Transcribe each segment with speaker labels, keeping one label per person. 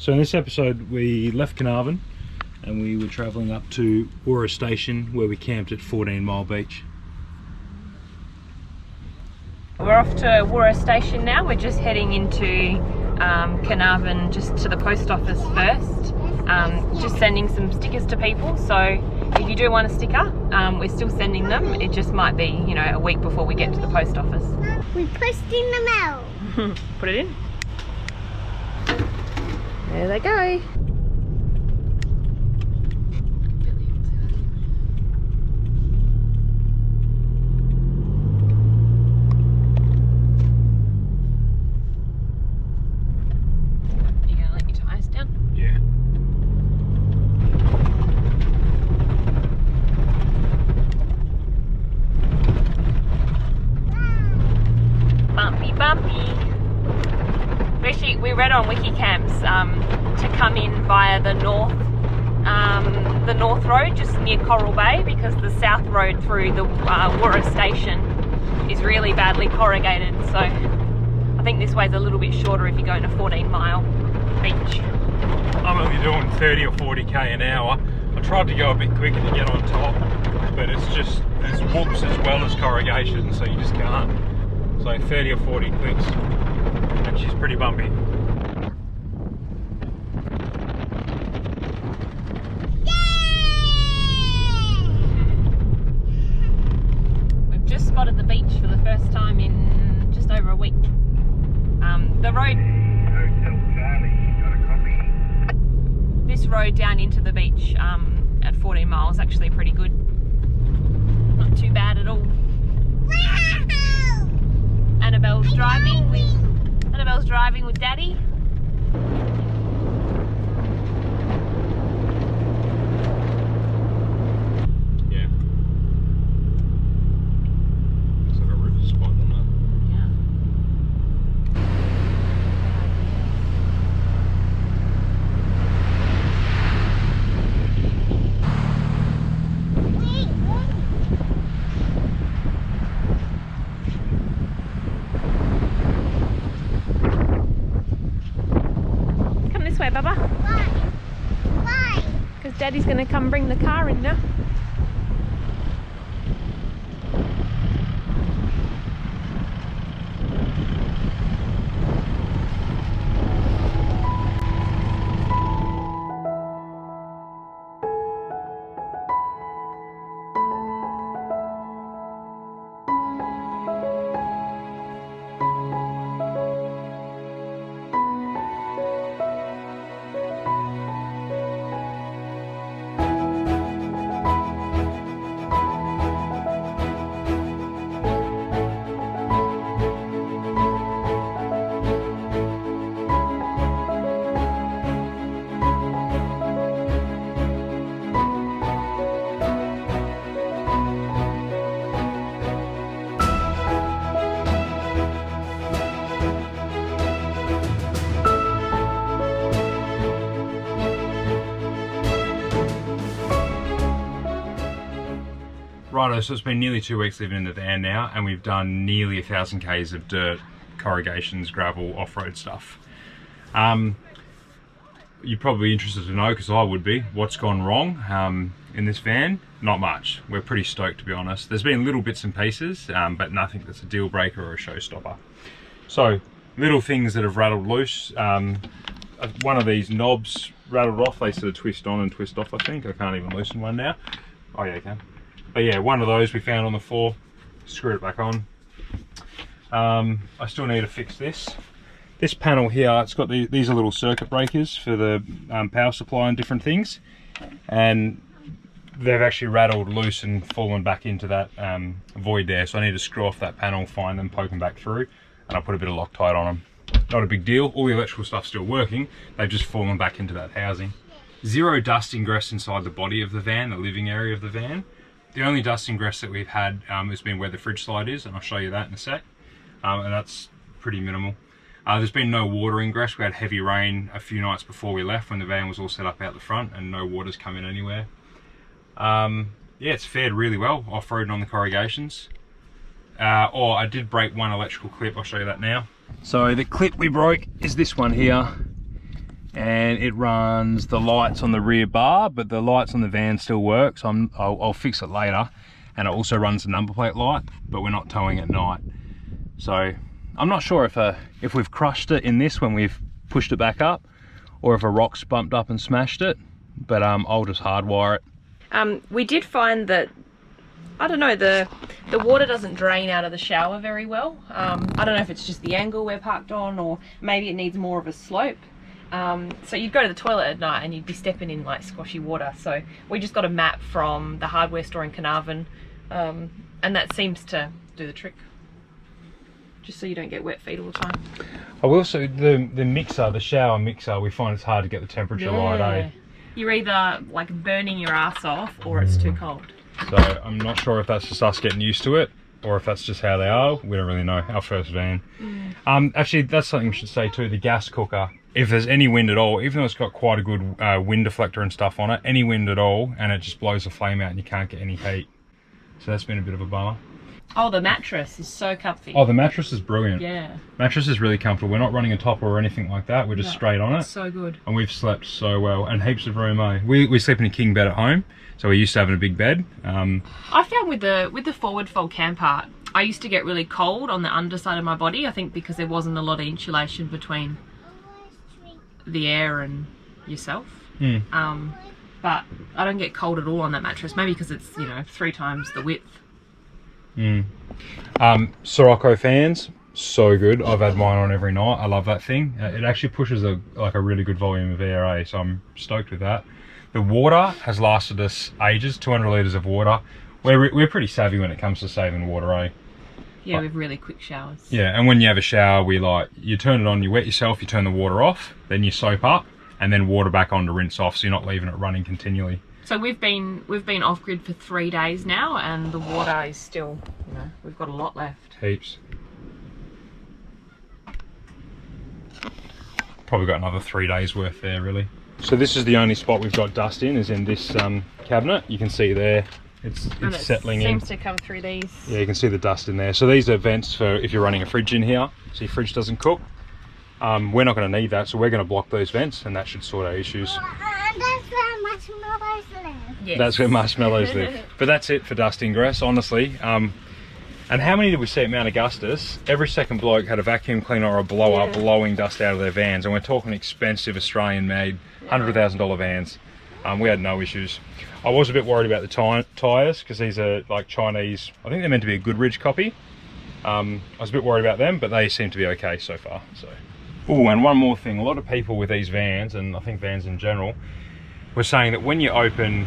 Speaker 1: So in this episode we left Carnarvon and we were travelling up to Warroora Station where we camped at 14 Mile Beach.
Speaker 2: We're off to Warroora Station now. We're just heading into Carnarvon, just to the post office first. Just sending some stickers to people, so if you do want a sticker, we're still sending them. It just might be, you know, a week before we get to the post office.
Speaker 3: We're posting them out.
Speaker 2: Put it in. There they go. You gonna let your tyres down?
Speaker 1: Yeah.
Speaker 2: Bumpy, bumpy. We read on Wikicamps to come in via the north road, just near Coral Bay, because the south road through the Warroora Station is really badly corrugated. So I think this way's a little bit shorter if you're going to 14 Mile Beach.
Speaker 1: I'm only doing 30 or 40k an hour. I tried to go a bit quicker to get on top, but it's just, there's whoops as well as corrugation, so you just can't. So 30 or 40 clicks, and she's pretty bumpy.
Speaker 2: We've just spotted the beach for the first time in just over a week. The road, this road down into the beach at 14 Mile is actually pretty good. Not too bad at all. Annabelle's driving with Daddy.
Speaker 1: Yeah. Looks like a river spot on that.
Speaker 2: This way, Bubba.
Speaker 3: Why? Why?
Speaker 2: Because Daddy's going to come bring the car in now.
Speaker 1: Righto, so it's been nearly 2 weeks living in the van now, and we've done nearly 1,000 k's of dirt, corrugations, gravel, off-road stuff. You're probably interested to know, because I would be, what's gone wrong in this van. Not much. We're pretty stoked, to be honest. There's been little bits and pieces, but nothing that's a deal breaker or a showstopper. So, little things that have rattled loose. One of these knobs rattled off. They sort of twist on and twist off, I think. I can't even loosen one now. Oh yeah, I can. But yeah, one of those we found on the floor, screwed it back on. I still need to fix this. This panel here, it's got these are little circuit breakers for the power supply and different things. And they've actually rattled loose and fallen back into that void there. So I need to screw off that panel, find them, poke them back through, and I'll put a bit of Loctite on them. Not a big deal, all the electrical stuff's still working, they've just fallen back into that housing. Zero dust ingress inside the body of the van, the living area of the van. The only dust ingress that we've had has been where the fridge slide is, and I'll show you that in a sec. And that's pretty minimal. There's been no water ingress. We had heavy rain a few nights before we left when the van was all set up out the front, and no water's come in anywhere. Yeah, it's fared really well off-roading on the corrugations. I did break one electrical clip, I'll show you that now. So the clip we broke is this one here. and it runs the lights on the rear bar, but the lights on the van still work, so I'll fix it later. And it also runs the number plate light, but we're not towing at night. So I'm not sure if we've crushed it in this when we've pushed it back up, or if a rock's bumped up and smashed it, but I'll just hardwire it.
Speaker 2: We did find that, I don't know, the water doesn't drain out of the shower very well. I don't know if it's just the angle we're parked on, or maybe it needs more of a slope. So you'd go to the toilet at night and you'd be stepping in like squashy water. So we just got a map from the hardware store in Carnarvon, and that seems to do the trick. Just so you don't get wet feet all the time.
Speaker 1: I will say the mixer, the shower mixer, we find it's hard to get the temperature right, eh?
Speaker 2: You're either like burning your ass off or it's too cold.
Speaker 1: So I'm not sure if that's just us getting used to it, or if that's just how they are. We don't really know. Our first van. Actually, that's something we should say too. The gas cooker, if there's any wind at all, even though it's got quite a good wind deflector and stuff on it, any wind at all, and it just blows the flame out and you can't get any heat. So that's been a bit of a bummer.
Speaker 2: Oh, the mattress is so comfy.
Speaker 1: Oh, the mattress is brilliant.
Speaker 2: Yeah. Mattress
Speaker 1: is really comfortable. We're not running a topper or anything like that. We're just straight on it.
Speaker 2: It's so good.
Speaker 1: And we've slept so well, and heaps of room, eh? We sleep in a king bed at home, so we're used to having a big bed.
Speaker 2: I found with the forward fold cam part, I used to get really cold on the underside of my body. I think because there wasn't a lot of insulation between the air and yourself. But I don't get cold at all on that mattress. Maybe because it's, you know, 3 times the width.
Speaker 1: Sirocco fans, so good. I've had mine on every night. I love that thing. It actually pushes a really good volume of air, eh? So I'm stoked with that. The water has lasted us ages. 200 litres of water. We're pretty savvy when it comes to saving water, eh?
Speaker 2: Yeah, we have really quick showers.
Speaker 1: Yeah, and when you have a shower, you turn it on, you wet yourself, you turn the water off, then you soap up, and then water back on to rinse off, so you're not leaving it running continually.
Speaker 2: So we've been off grid for 3 days now, and the water is still, you know, we've got a lot left.
Speaker 1: Heaps. Probably got another 3 days worth there, really. So this is the only spot we've got dust in, is in this cabinet. You can see there, it's settling in.
Speaker 2: Seems to come through these.
Speaker 1: Yeah, you can see the dust in there. So these are vents for if you're running a fridge in here, so your fridge doesn't cook. We're not going to need that, so we're going to block those vents, and that should sort out issues.
Speaker 3: And that's where marshmallows live.
Speaker 2: Yes.
Speaker 1: That's where marshmallows live. But that's it for dust ingress, honestly. And how many did we see at Mount Augustus? Every second bloke had a vacuum cleaner or a blower blowing dust out of their vans, and we're talking expensive Australian-made $100,000 vans. We had no issues. I was a bit worried about the tyres, because these are like Chinese. I think they're meant to be a Goodrich copy. I was a bit worried about them, but they seem to be okay so far. So. Oh, and one more thing. A lot of people with these vans, and I think vans in general, were saying that when you open,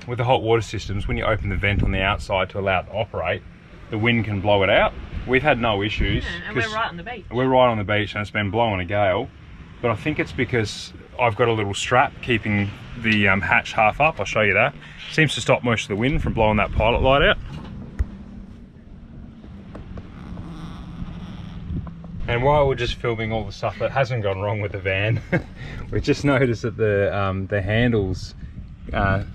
Speaker 1: with the hot water systems, when you open the vent on the outside to allow it to operate, the wind can blow it out. We've had no issues.
Speaker 2: Yeah, and we're right on the beach.
Speaker 1: We're right on the beach, and it's been blowing a gale. But I think it's because I've got a little strap keeping the hatch half up. I'll show you that. Seems to stop most of the wind from blowing that pilot light out. And while we're just filming all the stuff that hasn't gone wrong with the van, we just noticed that the handles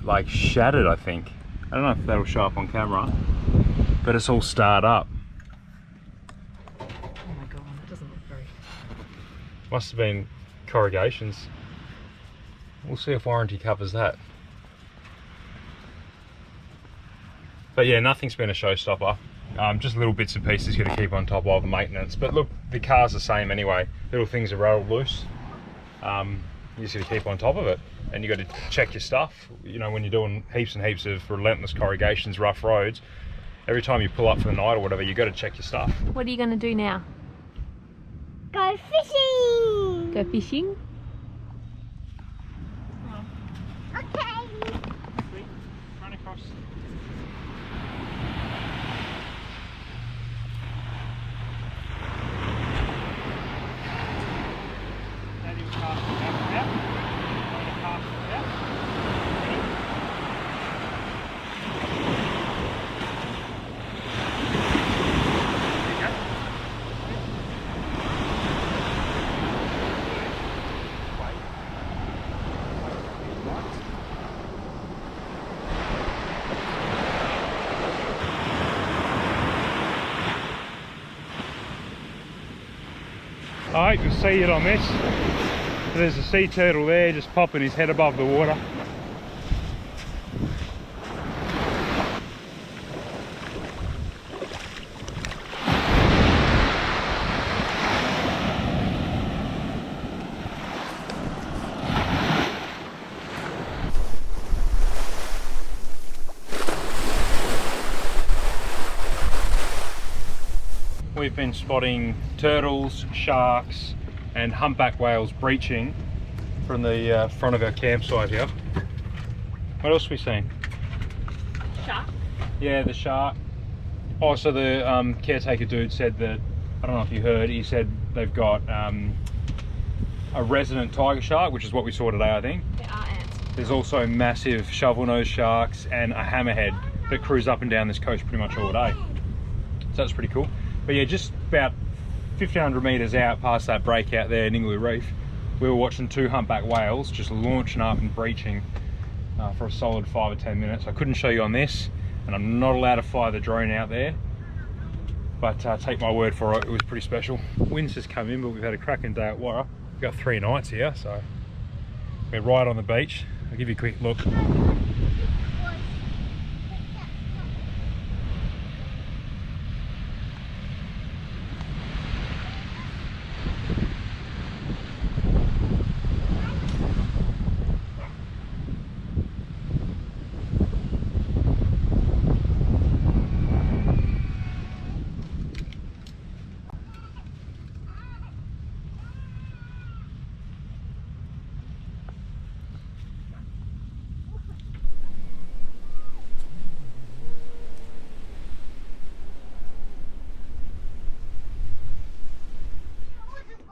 Speaker 1: like shattered, I think. I don't know if that'll show up on camera, but it's all starred up.
Speaker 2: Oh my god, that doesn't look very...
Speaker 1: Must have been corrugations. We'll see if warranty covers that. But yeah, nothing's been a showstopper. Just little bits and pieces you got to keep on top of the maintenance. But look, the car's the same anyway. Little things are rattled loose. You just got to keep on top of it. And you got to check your stuff. You know, when you're doing heaps and heaps of relentless corrugations, rough roads, every time you pull up for the night or whatever, you got to check your stuff.
Speaker 2: What are you going to do now?
Speaker 3: Go fishing.
Speaker 2: Go fishing?
Speaker 3: Okay.
Speaker 1: Run across. Alright, we'll see you on this. So there's a sea turtle there just popping his head above the water. We've been spotting turtles, sharks and humpback whales breaching from the front of our campsite here. What else have we seen?
Speaker 2: Shark?
Speaker 1: Yeah, the shark. Oh, so the caretaker dude said that, I don't know if you heard, he said they've got a resident tiger shark, which is what we saw today, I think.
Speaker 2: There are ants.
Speaker 1: There's also massive shovel-nosed sharks and a hammerhead that cruise up and down this coast pretty much all day. So that's pretty cool. But yeah, just about 1,500 metres out past that breakout there in Ingloo Reef, we were watching 2 humpback whales just launching up and breaching for a solid 5 or 10 minutes. I couldn't show you on this, and I'm not allowed to fly the drone out there, but take my word for it, it was pretty special. Wind's just come in, but we've had a cracking day at Warroora. We've got 3 nights here, so we're right on the beach. I'll give you a quick look.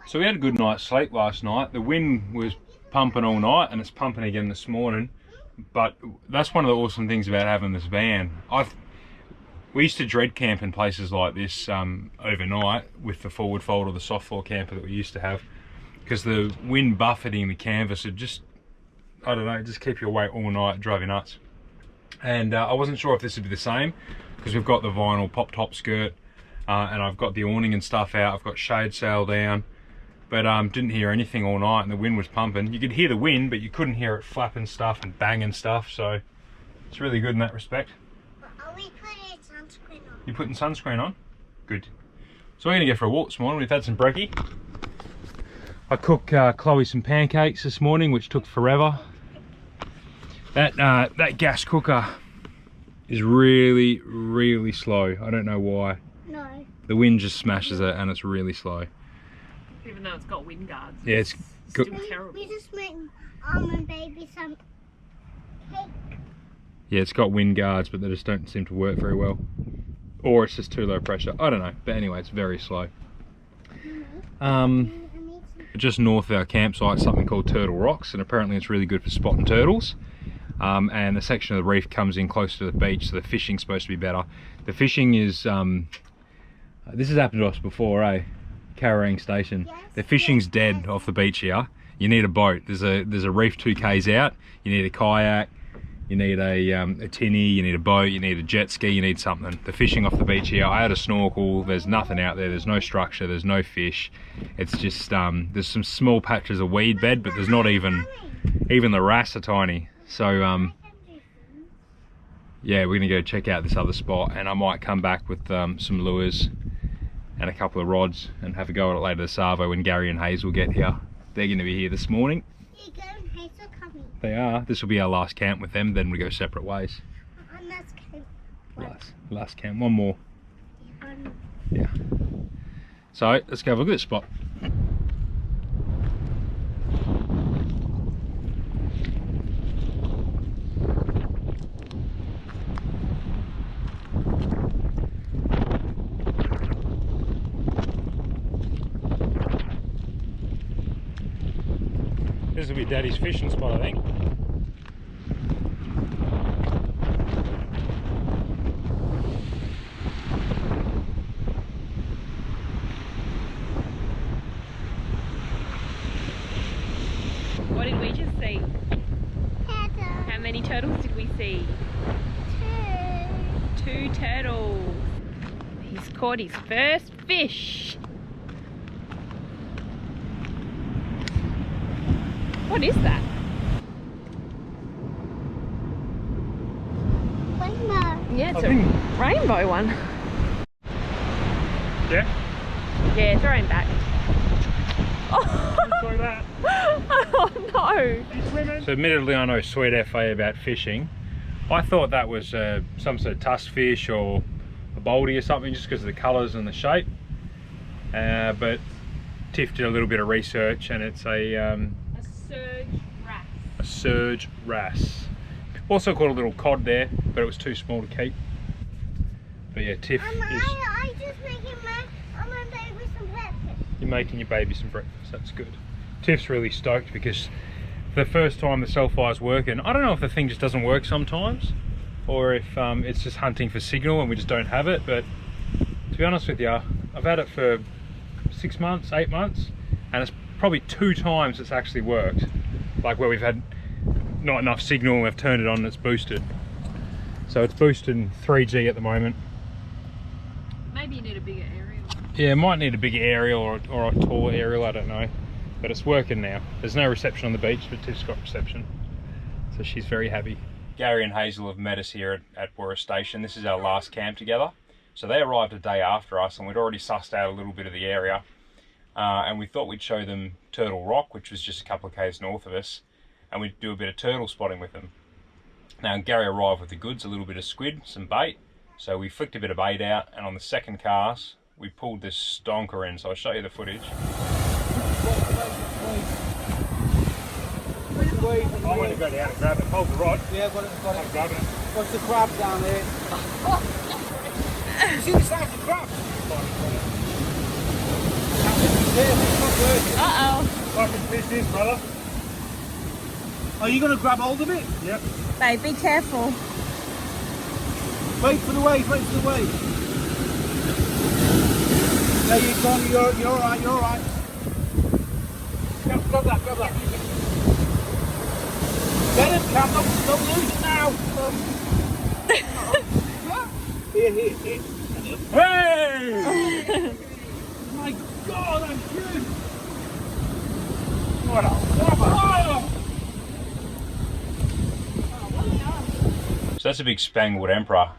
Speaker 1: So we had a good night's sleep last night. The wind was pumping all night and it's pumping again this morning. But that's one of the awesome things about having this van. We used to dread camp in places like this overnight with the forward fold or the soft floor camper that we used to have, because the wind buffeting the canvas would just, I don't know, just keep you awake all night, drive you nuts. And I wasn't sure if this would be the same, because we've got the vinyl pop top skirt and I've got the awning and stuff out. I've got shade sail down. But didn't hear anything all night and the wind was pumping. You could hear the wind, but you couldn't hear it flapping stuff and banging stuff, so it's really good in that respect.
Speaker 3: Are we putting sunscreen on?
Speaker 1: You putting sunscreen on? Good. So we're gonna go for a walk this morning. We've had some brekkie. I cooked Chloe some pancakes this morning, which took forever. That gas cooker is really, really slow. I don't know why.
Speaker 3: No.
Speaker 1: The wind just smashes it and it's really slow.
Speaker 2: Even though it's got wind guards.
Speaker 1: Yeah, it's good.
Speaker 2: Terrible.
Speaker 3: We just made almond baby some cake.
Speaker 1: Yeah, it's got wind guards, but they just don't seem to work very well. Or it's just too low pressure. I don't know. But anyway, it's very slow. Just north of our campsite, something called Turtle Rocks, and apparently it's really good for spotting turtles. And the section of the reef comes in close to the beach, so the fishing's supposed to be better. The fishing is, this has happened to us before, eh? Warroora Station.
Speaker 3: Yes,
Speaker 1: the fishing's dead off the beach here. You need a boat. There's a reef 2 k's out. You need a kayak, you need a tinny, you need a boat, you need a jet ski, you need something. The fishing off the beach here, I had a snorkel, there's nothing out there, there's no structure, there's no fish. It's just, there's some small patches of weed bed, but there's not even the wrasse are tiny. So yeah, we're gonna go check out this other spot, and I might come back with some lures and a couple of rods and have a go at it later this Arvo when Gary and Hazel get here. They're going to be here this morning.
Speaker 3: Gary and Hazel coming.
Speaker 1: They are. This will be our last camp with them, then we go separate ways.
Speaker 3: Last camp.
Speaker 1: Last camp, one more. Yeah. So let's go have a look at this spot. This will be Daddy's fishing spot, I think.
Speaker 2: What did we just see?
Speaker 3: Turtle.
Speaker 2: How many turtles did we see? 2 turtles. He's caught his first fish. What is that?
Speaker 3: Rainbow.
Speaker 2: Yeah, it's a rainbow one.
Speaker 1: Yeah?
Speaker 2: Yeah, throw him back.
Speaker 1: Like that.
Speaker 2: Oh no!
Speaker 1: So admittedly I know sweet FA about fishing. I thought that was some sort of tusk fish or a baldy or something, just because of the colours and the shape. But Tiff did a little bit of research and it's a
Speaker 2: surge wrasse.
Speaker 1: A surge wrasse. Also caught a little cod there, but it was too small to keep. But yeah, Tiff is...
Speaker 3: I just making my baby some breakfast.
Speaker 1: You're making your baby some breakfast, that's good. Tiff's really stoked because the first time the self-fire's working, I don't know if the thing just doesn't work sometimes, or if it's just hunting for signal and we just don't have it, but to be honest with you, I've had it for 6 months, 8 months, and it's probably 2 times it's actually worked. Like where we've had not enough signal and we've turned it on and it's boosted. So it's boosting 3G at the moment.
Speaker 2: Maybe you need a bigger aerial.
Speaker 1: Yeah, it might need a bigger aerial or a taller aerial, I don't know. But it's working now. There's no reception on the beach, but Tiff's got reception. So she's very happy. Gary and Hazel have met us here at Warroora Station. This is our last camp together. So they arrived a day after us and we'd already sussed out a little bit of the area. And we thought we'd show them Turtle Rock, which was just a couple of k's north of us. And we'd do a bit of turtle spotting with them. Now Gary arrived with the goods, a little bit of squid, some bait. So we flicked a bit of bait out, and on the second cast, we pulled this stonker in. So I'll show you the footage. I want to go down and grab it. Hold the rod.
Speaker 4: Yeah, got it.
Speaker 1: I'm grabbing it.
Speaker 4: What's the crab down there? You see the size of the crab?
Speaker 2: Uh-oh.
Speaker 1: I can fish this, brother.
Speaker 4: Are you going to grab hold of it?
Speaker 1: Yep.
Speaker 2: Babe, be careful.
Speaker 4: Wait for the wave, wait for the wave. There you go, you're alright, you're alright. Grab that. Get him, Cam, don't lose it now. Here.
Speaker 1: Hey!
Speaker 4: My God, I'm good.
Speaker 1: What a whopper! So that's a big spangled emperor,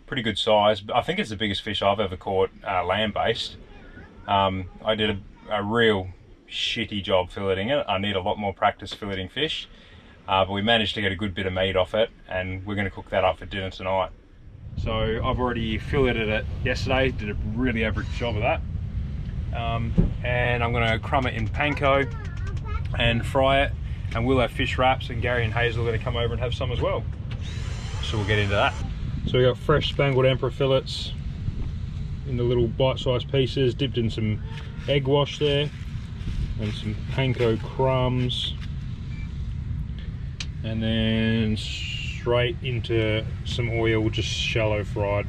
Speaker 1: pretty good size. I think it's the biggest fish I've ever caught land-based. I did a real shitty job filleting it. I need a lot more practice filleting fish, but we managed to get a good bit of meat off it, and we're going to cook that up for dinner tonight. So I've already filleted it yesterday, did a really average job of that, and I'm going to crumb it in panko and fry it, and we'll have fish wraps, and Gary and Hazel are going to come over and have some as well. So we'll get into that. So we got fresh spangled emperor fillets in the little bite-sized pieces, dipped in some egg wash there, and some panko crumbs, and then straight into some oil, just shallow fried.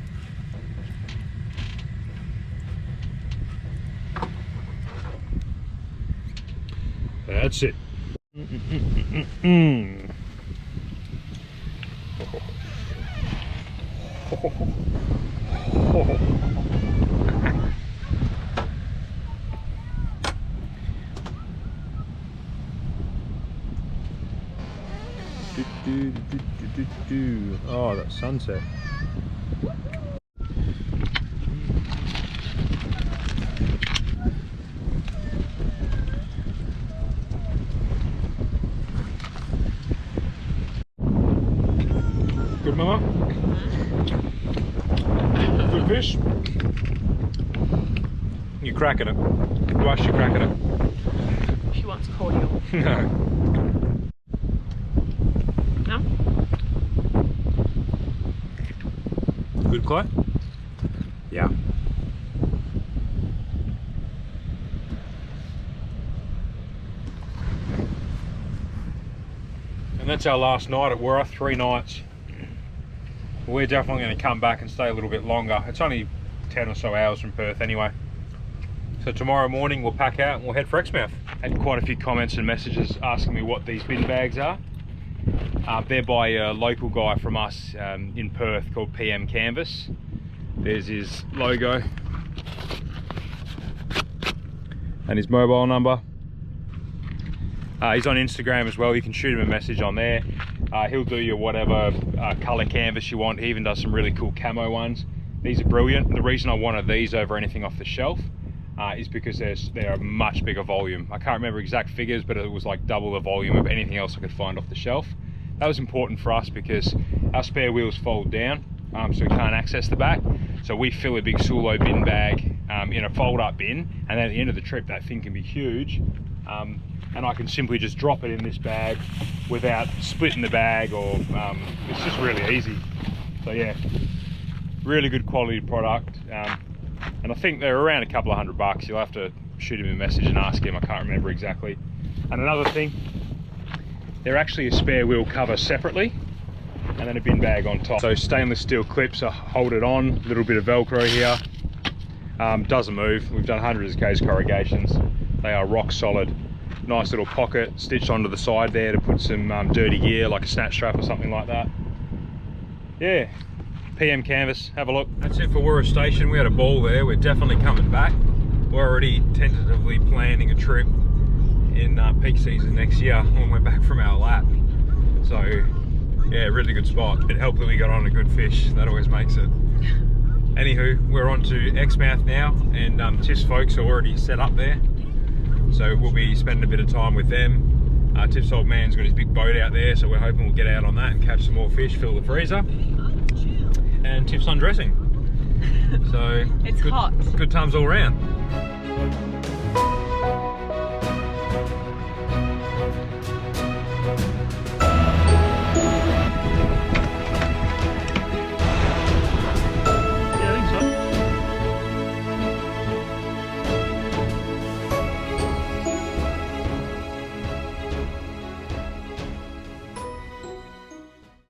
Speaker 1: That's it. Oh, that sunset. Good, Mama? Good fish? You're cracking it. Rush, you're cracking it.
Speaker 2: She wants cordial.
Speaker 1: No.
Speaker 2: No?
Speaker 1: Good, Chloe? Yeah. And that's our last night at Warroora, 3 nights. We're definitely going to come back and stay a little bit longer. It's only 10 or so hours from Perth anyway. So tomorrow morning we'll pack out and we'll head for Exmouth. Had quite a few comments and messages asking me what these bin bags are. They're by a local guy from us in Perth called PM Canvas. There's his logo and his mobile number. He's on Instagram as well. You can shoot him a message on there. He'll do you whatever colour canvas you want. He even does some really cool camo ones. These are brilliant. The reason I wanted these over anything off the shelf is because they're a much bigger volume. I can't remember exact figures, but it was like double the volume of anything else I could find off the shelf. That was important for us because our spare wheels fold down, so we can't access the back. So we fill a big Sulo bin bag in a fold-up bin, and then at the end of the trip that thing can be huge, and I can simply just drop it in this bag without splitting the bag, or it's just really easy. So yeah, really good quality product, and I think they're around a couple of $100. You'll have to shoot him a message and ask him. I can't remember exactly. And another thing, they're actually a spare wheel cover separately, and then a bin bag on top. So stainless steel clips hold it on, a little bit of Velcro here. Doesn't move. We've done hundreds of case corrugations. They are rock solid. Nice little pocket stitched onto the side there to put some dirty gear, like a snatch strap or something like that. Yeah, PM canvas, have a look. That's it for Warroora Station. We had a ball there. We're definitely coming back. We're already tentatively planning a trip in peak season next year when we're back from our lap. So yeah, really good spot. It helped that we got on a good fish. That always makes it. Anywho, we're on to Exmouth now, and Tiffs folks are already set up there. So we'll be spending a bit of time with them. Tiff's old man's got his big boat out there, so we're hoping we'll get out on that and catch some more fish, fill the freezer. And Tiff's undressing. So
Speaker 2: it's hot.
Speaker 1: Good times all around.